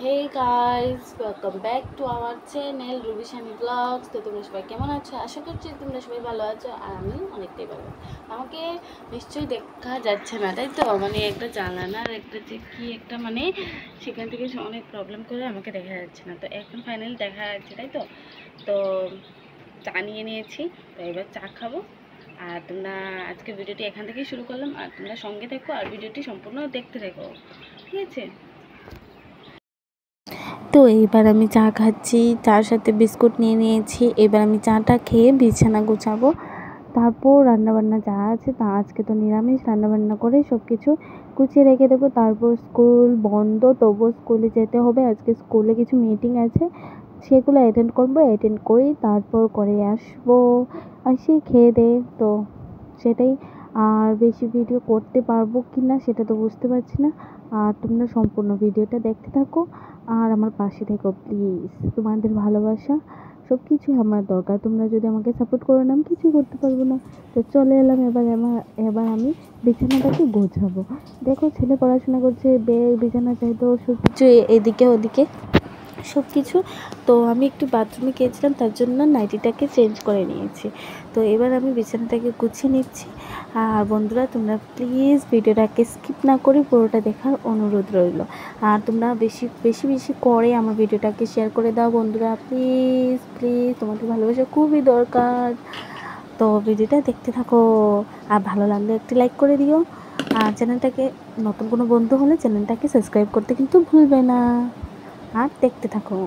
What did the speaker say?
Hey guys, welcome back to our channel Ruby Shani Vlogs। তো তোমরা সবাই কেমন আছো? আশা করছি তোমরা সবাই ভালো আছো আর আমি অনেকটাই ভালো। আমাকে নিশ্চয়ই দেখা যাচ্ছে না, তাই তো? মানে একটা জানালার একটা যে কি একটা মানে সেখান থেকে অনেক প্রবলেম করে আমাকে দেখা যাচ্ছে না। তো এখন ফাইনালি দেখা যাচ্ছে, তাই তো? তো চা নিয়ে নিয়েছি, তো এবার চা খাবো। আর তোমরা আজকে ভিডিওটি এখান থেকেই শুরু করলাম, আর তোমরা সঙ্গে থেকো আর ভিডিওটি সম্পূর্ণ দেখতে থেকো, ঠিক আছে? তো এইবার আমি চা খাচ্ছি, চার সাথে বিস্কুট নিয়ে নিয়েছি। এবার আমি চাটা খেয়ে বিছানা গোছাবো, তারপর রান্নাবান্না যা আছে তা, আজকে তো নিরামিষ, রান্নাবান্না করে সব কিছু গুছিয়ে রেখে দেবো। তারপর স্কুল বন্ধ, তবুও স্কুলে যেতে হবে। আজকে স্কুলে কিছু মিটিং আছে, সেগুলো অ্যাটেন্ড করবো। অ্যাটেন্ড করেই তারপর করে আসবো, আসি খেয়ে দেয়ে। তো সেটাই, আর বেশি ভিডিও করতে পারবো কি না সেটা তো বুঝতে পারছি না। আর তোমরা সম্পূর্ণ ভিডিওটা দেখতে থাকো আর আমার পাশে থেকো প্লিজ। তোমাদের ভালোবাসা সব কিছু আমার দরকার। তোমরা যদি আমাকে সাপোর্ট করো না, আমি কিছু করতে পারবো না। তো চলে এলাম, এবার আমি বিছানাটাকে গোছাবো। দেখো, ছেলে পড়াশোনা করছে, বিছানা চাইতো সব কিছু এদিকে ওদিকে সব কিছু। তো আমি একটু বাথরুমে গিয়েছিলাম, তার জন্য নাইটিটাকে চেঞ্জ করে নিয়েছি। তো এবার আমি বিছানাটাকে গুছিয়ে নিচ্ছি। আর বন্ধুরা, তোমরা প্লিজ ভিডিওটাকে স্কিপ না করে পুরোটা দেখার অনুরোধ রইল। আর তোমরা বেশি বেশি বেশি করে আমার ভিডিওটাকে শেয়ার করে দাও বন্ধুরা, প্লিজ প্লিজ, তোমাদের ভালোবাসা খুবই দরকার। তো ভিডিওটা দেখতে থাকো, আর ভালো লাগলে একটি লাইক করে দিও। আর চ্যানেলটাকে, নতুন কোনো বন্ধু হলে চ্যানেলটাকে সাবস্ক্রাইব করতে কিন্তু ভুলবে না। আর দেখতে থাকো।